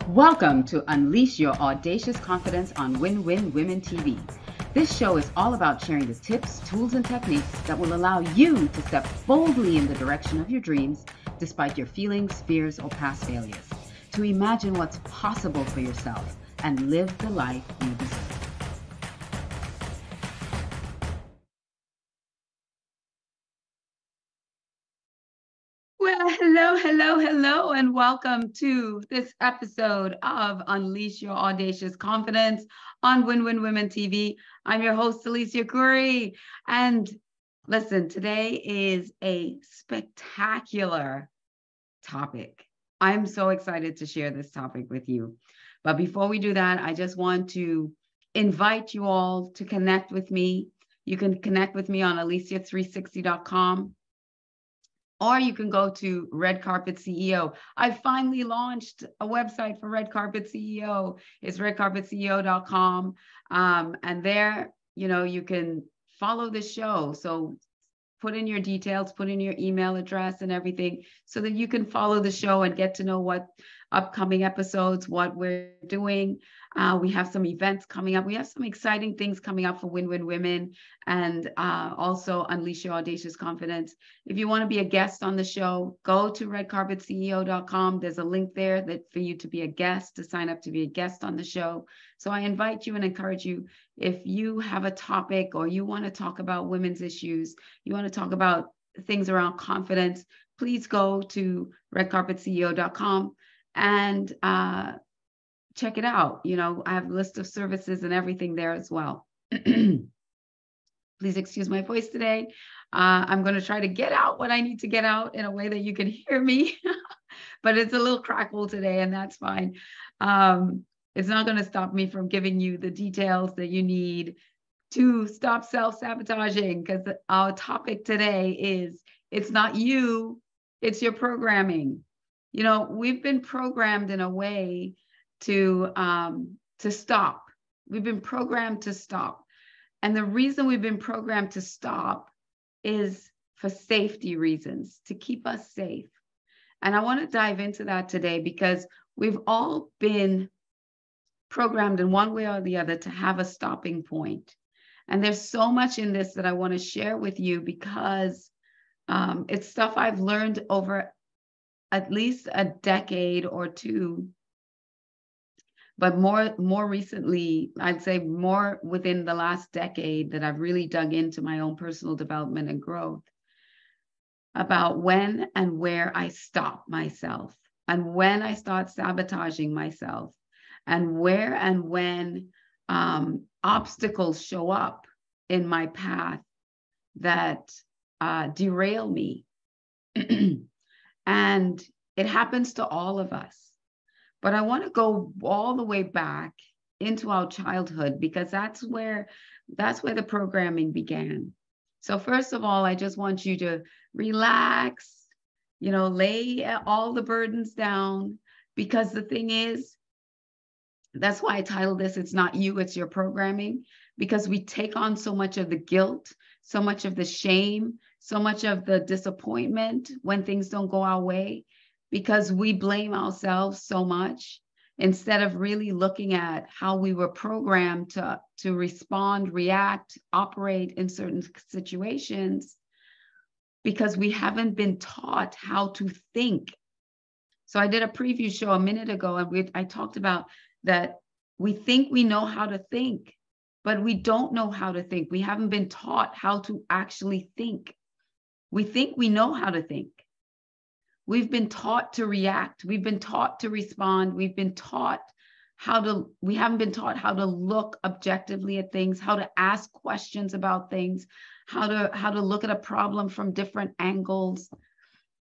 Welcome to Unleash Your Audacious Confidence on Win-Win Women TV. This show is all about sharing the tips, tools, and techniques that will allow you to step boldly in the direction of your dreams despite your feelings, fears, or past failures, to imagine what's possible for yourself and live the life you deserve. Well, hello, and welcome to this episode of Unleash Your Audacious Confidence on Win-Win Women TV. I'm your host, Alicia Curry. And listen, today is a spectacular topic. I'm so excited to share this topic with you. But before we do that, I just want to invite you all to connect with me. You can connect with me on alicia360.com. Or you can go to Red Carpet CEO. I finally launched a website for Red Carpet CEO. It's redcarpetceo.com. And there, you can follow the show. So put in your details, put in your email address and everything so that you can follow the show and get to know what upcoming episodes, what we're doing. We have some events coming up. We have some exciting things coming up for Win-Win Women and also Unleash Your Audacious Confidence. If you want to be a guest on the show, go to redcarpetceo.com. There's a link there for you to be a guest, to sign up to be a guest on the show. So I invite you and encourage you, if you have a topic or you want to talk about women's issues, you want to talk about things around confidence, please go to redcarpetceo.com and check it out. I have a list of services and everything there as well. Please excuse my voice today. I'm going to try to get out what I need to get out in a way that you can hear me, but it's a little crackle today, and that's fine. It's not going to stop me from giving you the details that you need to stop self-sabotaging, because our topic today is, it's not you, it's your programming. We've been programmed in a way to stop. We've been programmed to stop. And the reason we've been programmed to stop is for safety reasons, to keep us safe. And I want to dive into that today because we've all been programmed in one way or the other to have a stopping point. And there's so much in this that I want to share with you because it's stuff I've learned over at least a decade or two, but more recently, I'd say more within the last decade, that I've really dug into my own personal development and growth about when and where I stop myself and when I start sabotaging myself and where and when obstacles show up in my path that derail me. And it happens to all of us. But I want to go all the way back into our childhood because that's where the programming began. So first of all, I just want you to relax, lay all the burdens down, because the thing is, that's why I titled this, It's Not You, It's Your Programming, because we take on so much of the guilt, so much of the shame, so much of the disappointment when things don't go our way, because we blame ourselves so much instead of really looking at how we were programmed to respond, react, operate in certain situations, because we haven't been taught how to think. So I did a preview show a minute ago, and I talked about that we think we know how to think, but we don't know how to think. We haven't been taught how to actually think. We think we know how to think. We've been taught to react. We've been taught to respond. We haven't been taught how to look objectively at things, how to ask questions about things, how to look at a problem from different angles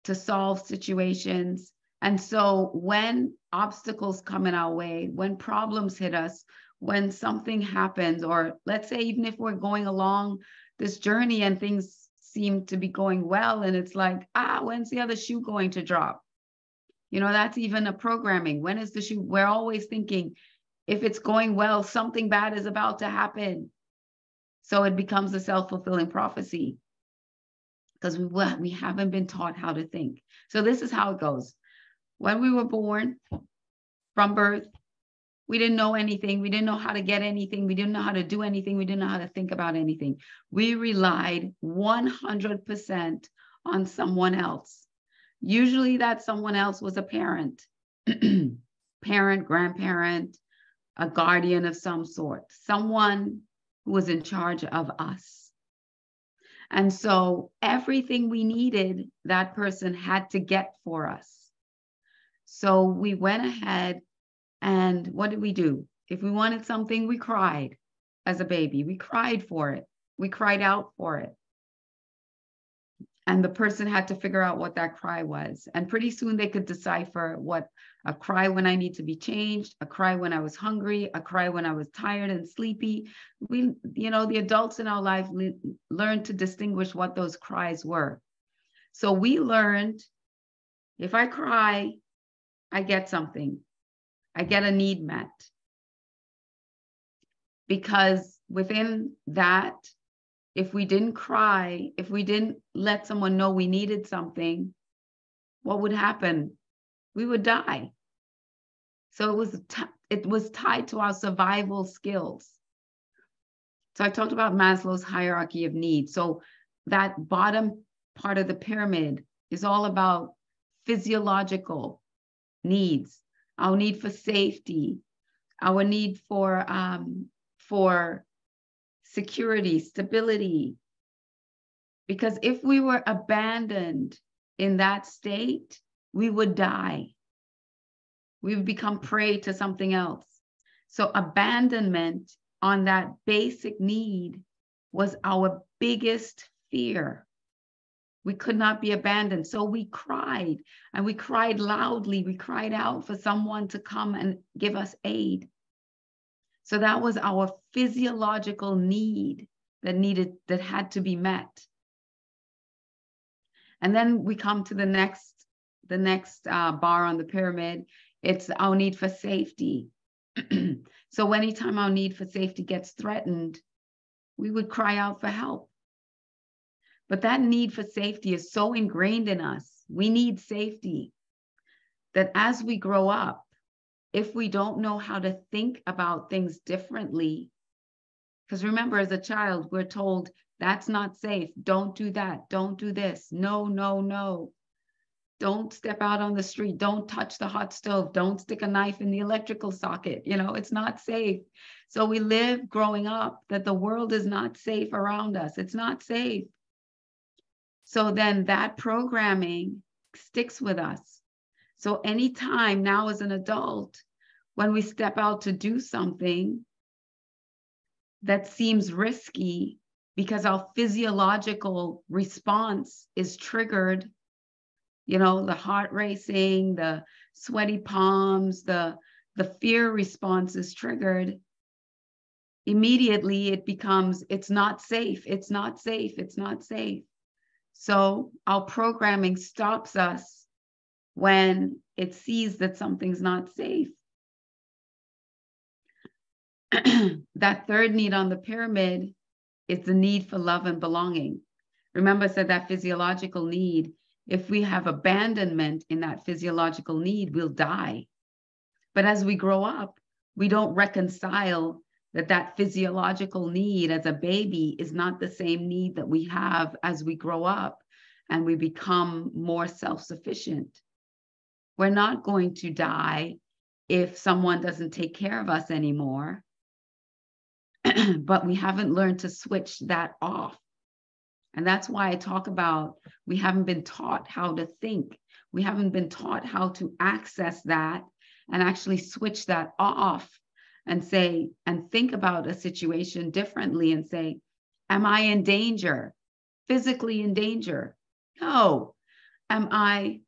to solve situations. And so when obstacles come in our way, when problems hit us, when something happens, or let's say even if we're going along this journey and things seem to be going well, and it's like, when's the other shoe going to drop? That's even a programming. When is the shoe? We're always thinking, if it's going well, something bad is about to happen. So it becomes a self-fulfilling prophecy because we haven't been taught how to think. So this is how it goes. When we were born, from birth. We didn't know anything. We didn't know how to get anything. We didn't know how to do anything. We didn't know how to think about anything. We relied 100% on someone else. Usually that someone else was a parent, parent, grandparent, a guardian of some sort, someone who was in charge of us. And so everything we needed, that person had to get for us. So we went ahead and what did we do? If we wanted something, we cried as a baby. We cried for it. We cried out for it. And the person had to figure out what that cry was. And pretty soon they could decipher what a cry when I need to be changed, a cry when I was hungry, a cry when I was tired and sleepy. The adults in our life learned to distinguish what those cries were. So we learned, if I cry, I get something. I get a need met. Because within that, if we didn't cry, if we didn't let someone know we needed something, what would happen? We would die. So it was tied to our survival skills. So I talked about Maslow's hierarchy of needs. So that bottom part of the pyramid is all about physiological needs, our need for safety, our need for security, stability. Because if we were abandoned in that state, we would die. We would become prey to something else. So abandonment on that basic need was our biggest fear. We could not be abandoned. So we cried, and we cried loudly. We cried out for someone to come and give us aid. So that was our physiological need that had to be met. And then we come to the next bar on the pyramid. It's our need for safety. So anytime our need for safety gets threatened, we would cry out for help. But that need for safety is so ingrained in us. We need safety that as we grow up, if we don't know how to think about things differently, because remember, as a child, we're told that's not safe. Don't do that. Don't do this. No, no, no. Don't step out on the street. Don't touch the hot stove. Don't stick a knife in the electrical socket. It's not safe. So we live growing up that the world is not safe around us. It's not safe. So then that programming sticks with us. So anytime now as an adult, when we step out to do something that seems risky because our physiological response is triggered, the heart racing, the sweaty palms, the fear response is triggered, immediately it becomes, it's not safe, it's not safe, it's not safe. So our programming stops us when it sees that something's not safe. That third need on the pyramid is the need for love and belonging. Remember, I said that physiological need, if we have abandonment in that physiological need, we'll die. But as we grow up, we don't reconcile that physiological need as a baby is not the same need that we have as we grow up and we become more self-sufficient. We're not going to die if someone doesn't take care of us anymore, but we haven't learned to switch that off. And that's why I talk about we haven't been taught how to think. We haven't been taught how to access that and actually switch that off and say, and think about a situation differently and say, am I in danger? Physically in danger? No. Am I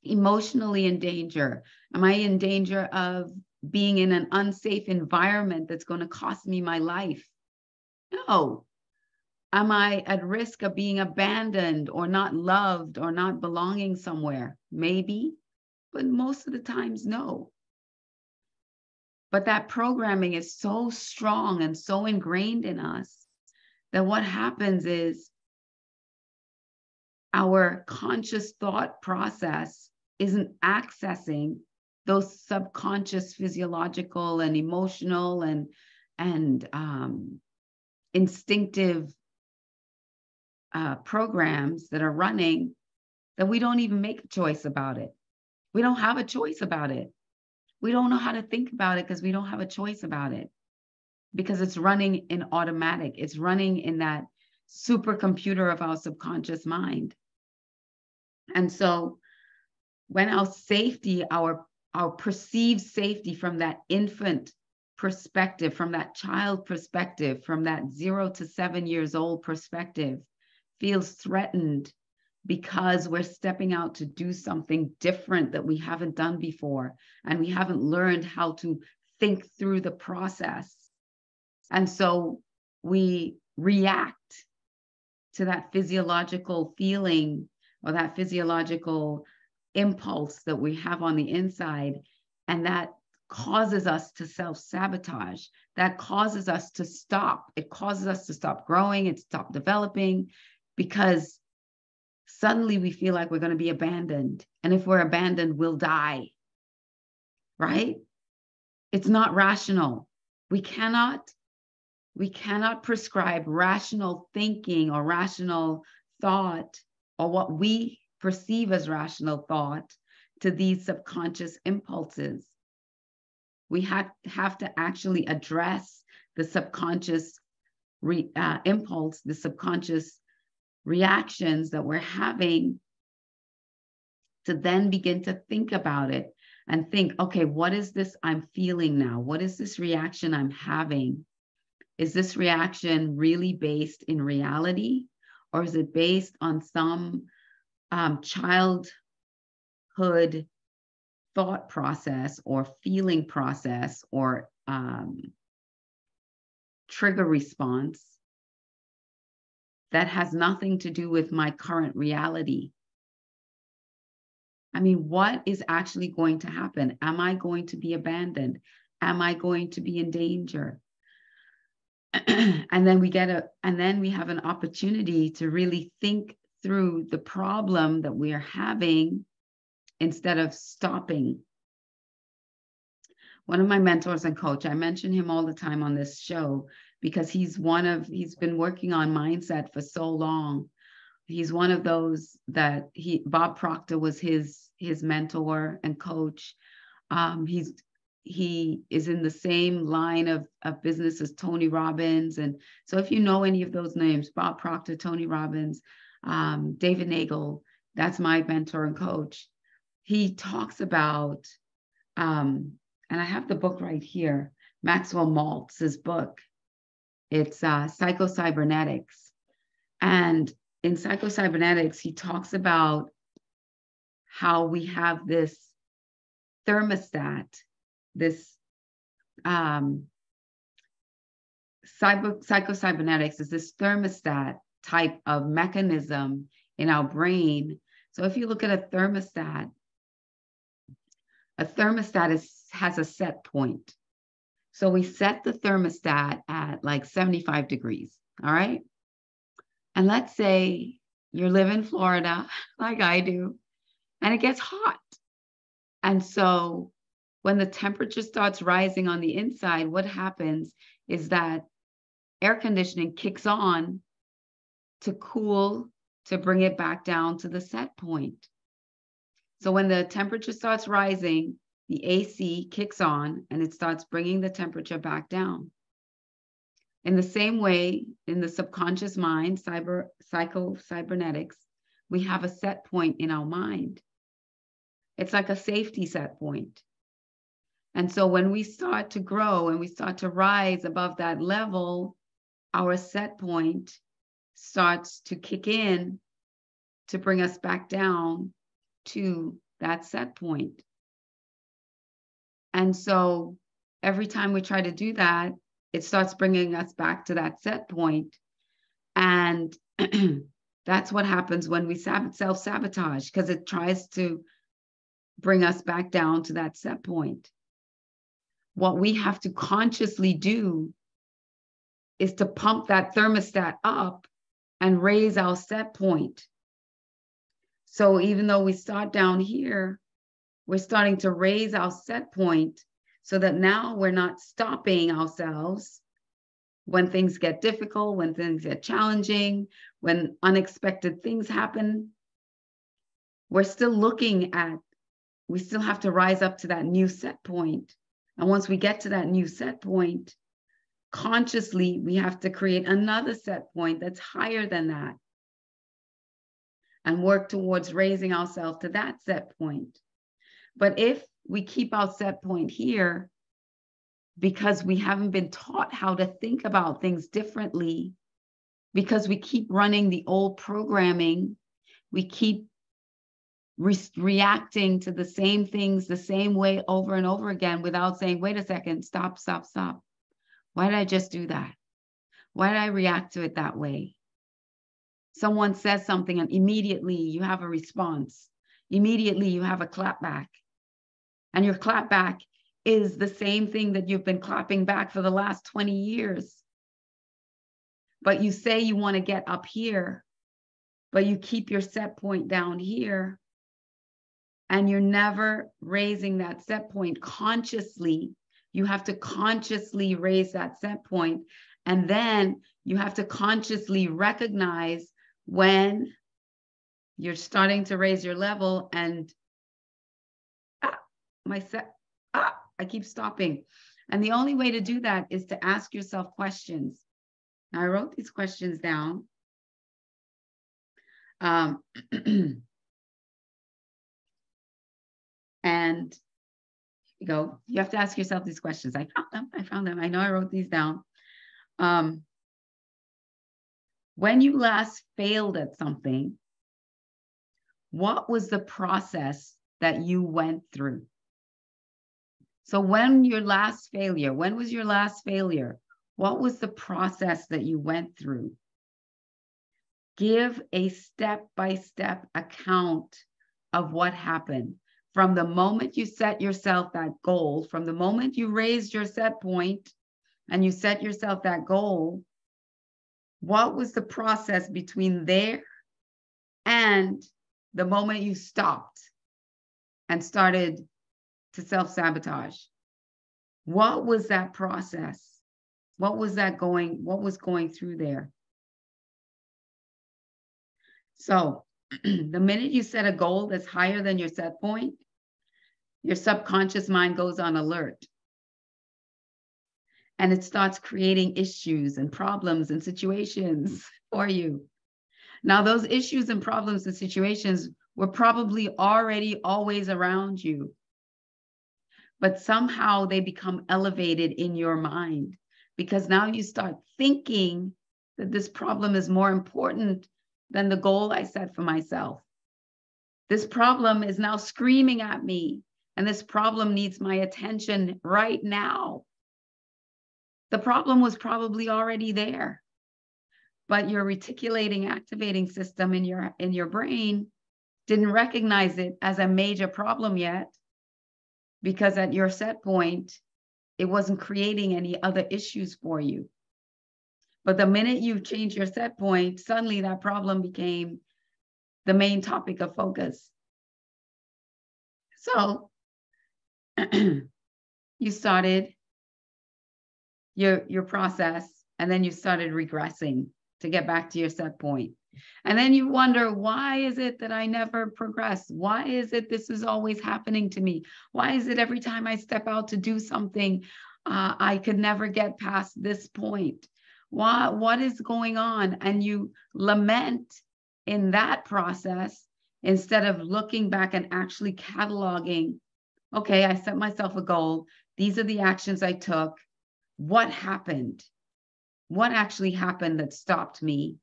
emotionally in danger? Am I in danger of being in an unsafe environment that's going to cost me my life? No. Am I at risk of being abandoned or not loved or not belonging somewhere? Maybe, but most of the times, no. But that programming is so strong and so ingrained in us that what happens is our conscious thought process isn't accessing those subconscious physiological and emotional and instinctive programs that are running, that we don't even make a choice about it. We don't have a choice about it. We don't know how to think about it because we don't have a choice about it, because it's running in automatic. It's running in that supercomputer of our subconscious mind. And so when our safety, our perceived safety from that infant perspective, from that child perspective, from that 0 to 7 years old perspective, feels threatened because we're stepping out to do something different that we haven't done before, and we haven't learned how to think through the process. And so we react to that physiological feeling or that physiological impulse that we have on the inside, and that causes us to self-sabotage. That causes us to stop. It causes us to stop growing and stop developing, because suddenly we feel like we're going to be abandoned. And if we're abandoned, we'll die, right? It's not rational. We cannot prescribe rational thinking or rational thought, or what we perceive as rational thought, to these subconscious impulses. We have to actually address the subconscious impulse, the subconscious reactions that we're having, to then begin to think about it and think, okay, what is this I'm feeling now? What is this reaction I'm having? Is this reaction really based in reality, or is it based on some childhood thought process or feeling process or trigger response that has nothing to do with my current reality? I mean, what is actually going to happen? Am I going to be abandoned? Am I going to be in danger? And then we have an opportunity to really think through the problem that we are having instead of stopping. One of my mentors and coach, I mention him all the time on this show because he's been working on mindset for so long. He's one of those that Bob Proctor was his mentor and coach. He is in the same line of business as Tony Robbins. And so if you know any of those names, Bob Proctor, Tony Robbins, David Nagel, that's my mentor and coach. He talks about, and I have the book right here, Maxwell Maltz's book. It's PsychoCybernetics. And in PsychoCybernetics, he talks about how we have this thermostat, this PsychoCybernetics is this thermostat type of mechanism in our brain. So if you look at a thermostat has a set point. So we set the thermostat at like 75 degrees, all right? And let's say you live in Florida, like I do, and it gets hot. And so when the temperature starts rising on the inside, what happens is that air conditioning kicks on to cool, to bring it back down to the set point. So when the temperature starts rising, the AC kicks on and it starts bringing the temperature back down. In the same way, in the subconscious mind, PsychoCybernetics, we have a set point in our mind. It's like a safety set point. And so when we start to grow and we start to rise above that level, our set point starts to kick in to bring us back down to that set point. And so every time we try to do that, it starts bringing us back to that set point. And that's what happens when we self-sabotage, because it tries to bring us back down to that set point. What we have to consciously do is to pump that thermostat up and raise our set point. So even though we start down here, we're starting to raise our set point so that now we're not stopping ourselves when things get difficult, when things get challenging, when unexpected things happen. We're still looking at, we still have to rise up to that new set point. And once we get to that new set point, consciously, we have to create another set point that's higher than that and work towards raising ourselves to that set point. But if we keep our set point here, because we haven't been taught how to think about things differently, because we keep running the old programming, we keep reacting to the same things the same way over and over again without saying, wait a second, stop. Why did I just do that? Why did I react to it that way? Someone says something and immediately you have a response. Immediately you have a clapback. And your clapback is the same thing that you've been clapping back for the last 20 years. But you say you want to get up here, but you keep your set point down here. And you're never raising that set point consciously. You have to consciously raise that set point. And then you have to consciously recognize when you're starting to raise your level and I keep stopping. And the only way to do that is to ask yourself questions. Now, I wrote these questions down. And you go, you have to ask yourself these questions. I found them. I know I wrote these down. When you last failed at something, what was the process that you went through? So when was your last failure? What was the process that you went through? Give a step-by-step account of what happened. From the moment you set yourself that goal, from the moment you raised your set point and you set yourself that goal, what was the process between there and the moment you stopped and started to self-sabotage? What was that process? What was going through there? So the minute you set a goal that's higher than your set point, your subconscious mind goes on alert. And it starts creating issues and problems and situations for you. Now, those issues and problems and situations were probably already always around you. But somehow they become elevated in your mind because now you start thinking that this problem is more important than the goal I set for myself. This problem is now screaming at me, and this problem needs my attention right now. The problem was probably already there, but your reticulating activating system in your brain didn't recognize it as a major problem yet, because at your set point, it wasn't creating any other issues for you. But the minute you change your set point, suddenly that problem became the main topic of focus. So you started your process, and then you started regressing to get back to your set point. And then you wonder, why is it that I never progress? Why is it this is always happening to me? Why is it every time I step out to do something, I could never get past this point? What is going on? And you lament in that process instead of looking back and actually cataloging, okay, I set myself a goal. These are the actions I took. What happened? What actually happened that stopped me?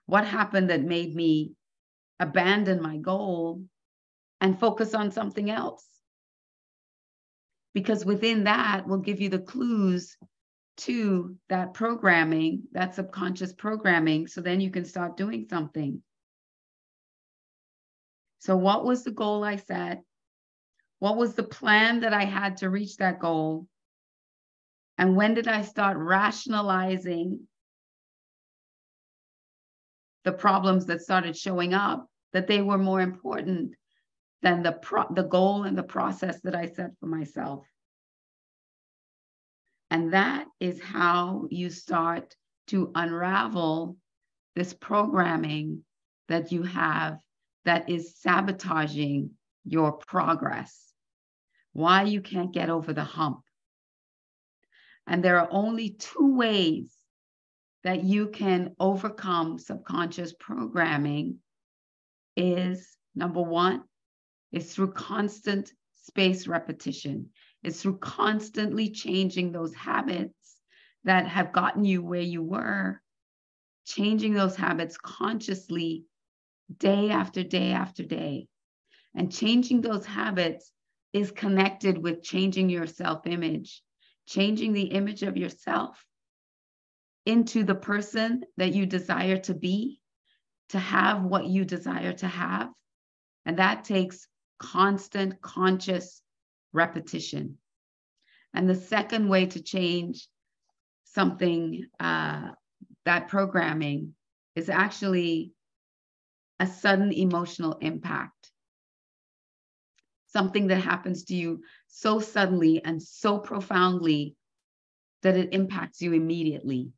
What happened that made me abandon my goal and focus on something else? Because within that will give you the clues to that programming, that subconscious programming, so then you can start doing something. So what was the goal I set? What was the plan that I had to reach that goal? And when did I start rationalizing the problems that started showing up, that they were more important than the goal and the process that I set for myself. And that is how you start to unravel this programming that you have that is sabotaging your progress, why you can't get over the hump. And there are only two ways that you can overcome subconscious programming. Is number one, is through constant space repetition. It's through constantly changing those habits that have gotten you where you were, changing those habits consciously day after day after day. And changing those habits is connected with changing your self-image, changing the image of yourself into the person that you desire to be, to have what you desire to have. And that takes constant conscious repetition. And the second way to change something, that programming, is actually a sudden emotional impact. Something that happens to you so suddenly and so profoundly that it impacts you immediately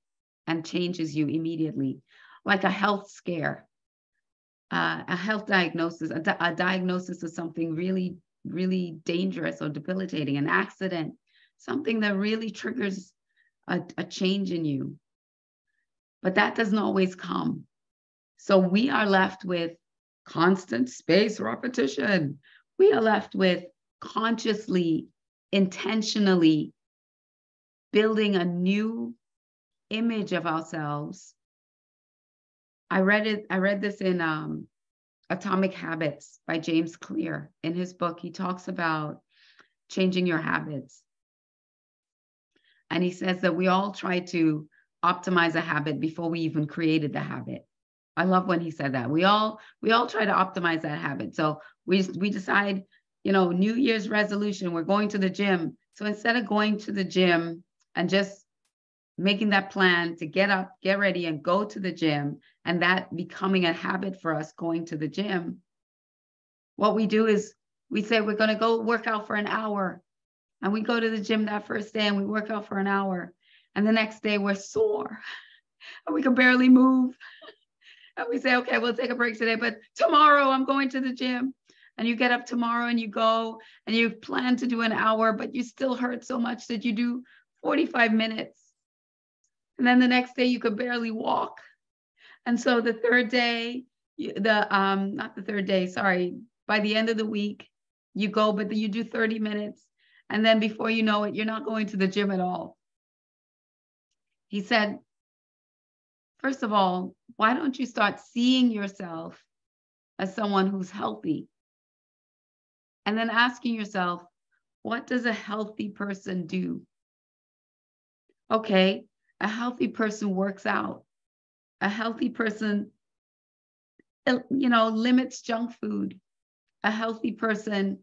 and changes you immediately, like a health scare, a health diagnosis, a diagnosis of something really, really dangerous or debilitating, an accident, something that really triggers a change in you. But that doesn't always come. So we are left with constant space repetition. We are left with consciously, intentionally building a new image of ourselves. I read this in Atomic Habits by James Clear. In his book, he talks about changing your habits. And he says that we all try to optimize a habit before we even created the habit. I love when he said that. We all try to optimize that habit. So we decide, New Year's resolution, we're going to the gym. So instead of going to the gym and just making that plan to get up, get ready, and go to the gym, and that becoming a habit for us going to the gym, what we do is we say we're going to go work out for an hour. And we go to the gym that first day and we work out for an hour. And the next day we're sore and we can barely move. And we say, okay, we'll take a break today, but tomorrow I'm going to the gym. And you get up tomorrow and you go and you plan to do an hour, but you still hurt so much that you do 45 minutes. And then the next day you could barely walk. And so the third day, not the third day, sorry, by the end of the week, you go, but you do 30 minutes. And then before you know it, you're not going to the gym at all. He said, first of all, why don't you start seeing yourself as someone who's healthy? And then asking yourself, what does a healthy person do? Okay, a healthy person works out. A healthy person, limits junk food. A healthy person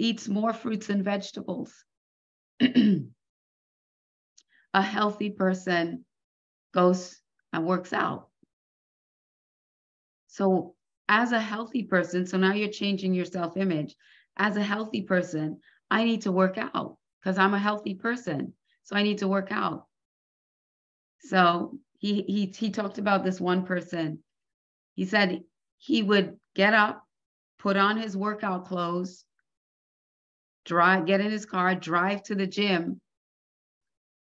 eats more fruits and vegetables. A healthy person goes and works out. So as a healthy person, so now you're changing your self-image. As a healthy person, I need to work out because I'm a healthy person. So I need to work out. So he talked about this one person. He said he would get up, put on his workout clothes, get in his car, drive to the gym,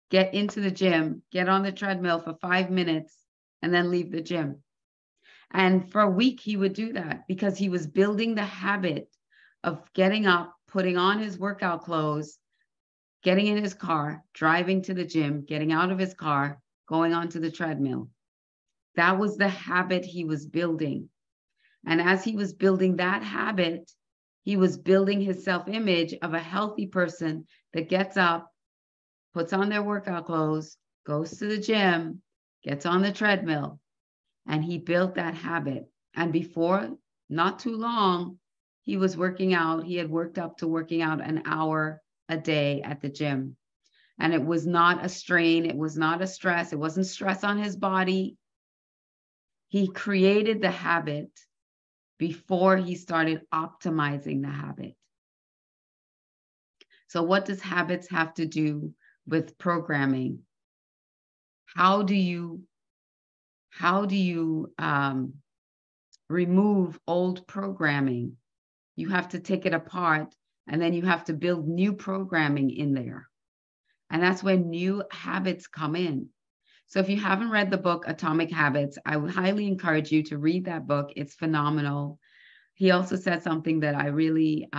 get into the gym, get on the treadmill for 5 minutes, and then leave the gym. And for a week, he would do that because he was building the habit of getting up, putting on his workout clothes, getting in his car, driving to the gym, getting out of his car, going onto the treadmill. That was the habit he was building. And as he was building that habit, he was building his self-image of a healthy person that gets up, puts on their workout clothes, goes to the gym, gets on the treadmill. And he built that habit. And before, not too long, he was working out. He had worked up to working out an hour a day at the gym. And it was not a strain. It was not a stress. It wasn't stress on his body. He created the habit before he started optimizing the habit. So what does habits have to do with programming? How do you remove old programming? You have to take it apart, and then you have to build new programming in there. And that's when new habits come in. So if you haven't read the book Atomic Habits, I would highly encourage you to read that book. It's phenomenal. He also said something that I really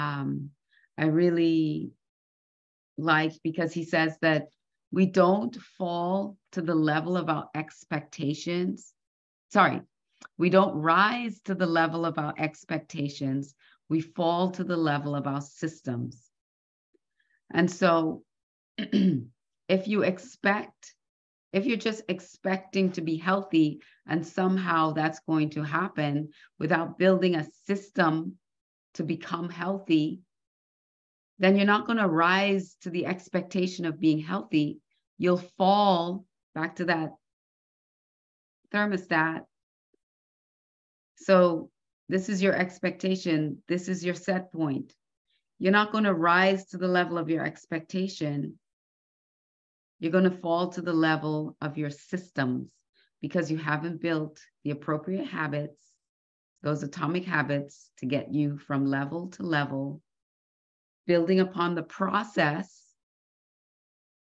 liked, because he says that we don't fall to the level of our expectations. Sorry, we don't rise to the level of our expectations. We fall to the level of our systems. And so if you're just expecting to be healthy and somehow that's going to happen without building a system to become healthy, then you're not going to rise to the expectation of being healthy. You'll fall back to that thermostat. So this is your expectation. This is your set point. You're not going to rise to the level of your expectation. You're going to fall to the level of your systems because you haven't built the appropriate habits, those atomic habits, to get you from level to level, building upon the process.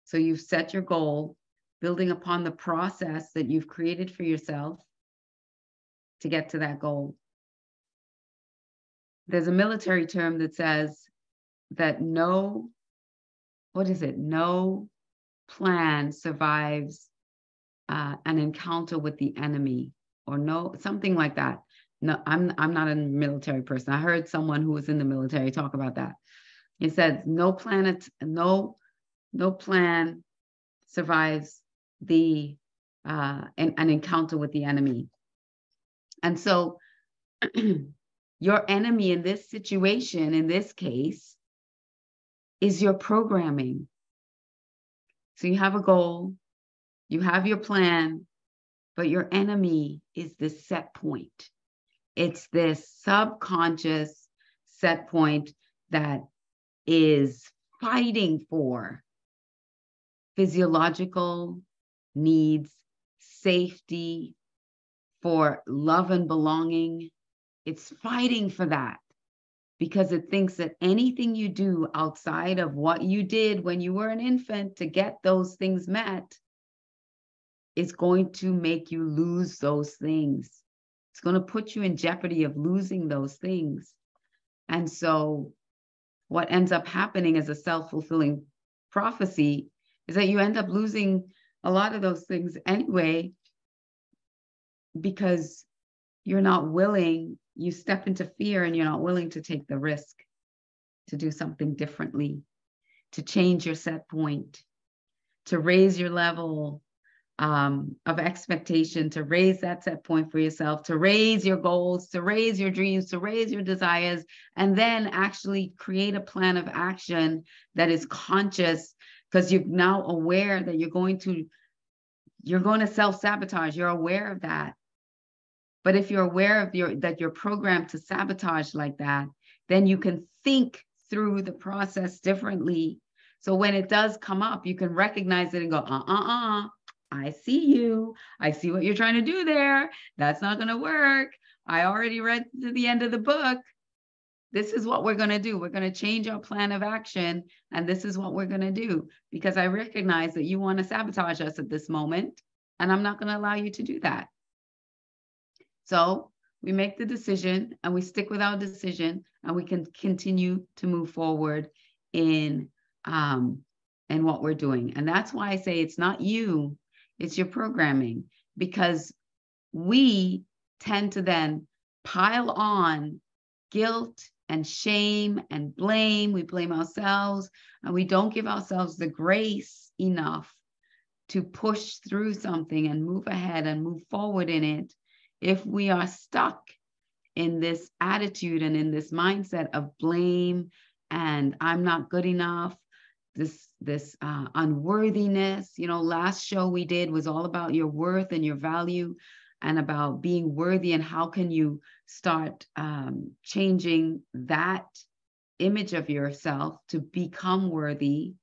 So you've set your goal, building upon the process that you've created for yourself to get to that goal. There's a military term that says that no plan survives an encounter with the enemy, or no, something like that. No, I'm not a military person. I heard someone who was in the military talk about that. He said no plan survives an encounter with the enemy. And so your enemy in this situation, in this case, is your programming. So you have a goal, you have your plan, but your enemy is this set point. It's this subconscious set point that is fighting for physiological needs, safety, for love and belonging. It's fighting for that because it thinks that anything you do outside of what you did when you were an infant to get those things met is going to make you lose those things. It's going to put you in jeopardy of losing those things. And so what ends up happening as a self-fulfilling prophecy is that you end up losing a lot of those things anyway, because you're not willing, you step into fear and you're not willing to take the risk to do something differently, to change your set point, to raise your level of expectation, to raise that set point for yourself, to raise your goals, to raise your dreams, to raise your desires, and then actually create a plan of action that is conscious, because you're now aware that you're going to self-sabotage. You're aware of that. But if you're aware of that you're programmed to sabotage like that, then you can think through the process differently. So when it does come up, you can recognize it and go, I see you. I see what you're trying to do there. That's not going to work. I already read to the end of the book. This is what we're going to do. We're going to change our plan of action. And this is what we're going to do, because I recognize that you want to sabotage us at this moment. And I'm not going to allow you to do that. So we make the decision and we stick with our decision, and we can continue to move forward in what we're doing. And that's why I say it's not you, it's your programming, because we tend to then pile on guilt and shame and blame. We blame ourselves, and we don't give ourselves the grace enough to push through something and move ahead and move forward in it. If we are stuck in this attitude and in this mindset of blame and I'm not good enough, this unworthiness, last show we did was all about your worth and your value. and about being worthy, and how can you start changing that image of yourself to become worthy,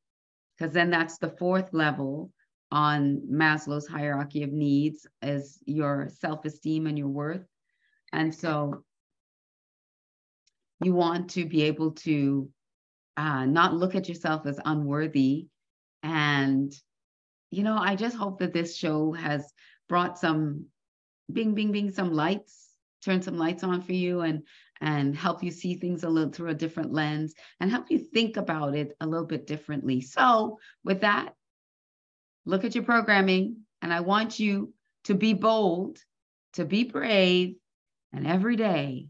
because then that's the fourth level on Maslow's hierarchy of needs, is your self-esteem and your worth. And so you want to be able to not look at yourself as unworthy. And, you know, I just hope that this show has brought some some lights, turn some lights on for you, and help you see things a little through a different lens, and help you think about it a little bit differently. So with that, look at your programming, and I want you to be bold, to be brave, and every day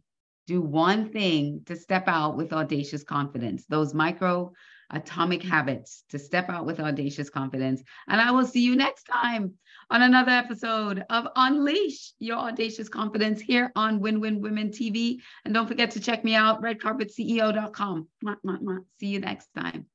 do one thing to step out with audacious confidence, those micro atomic habits to step out with audacious confidence. And I will see you next time on another episode of Unleash Your Audacious Confidence here on Win Win Women TV. And don't forget to check me out, redcarpetceo.com. See you next time.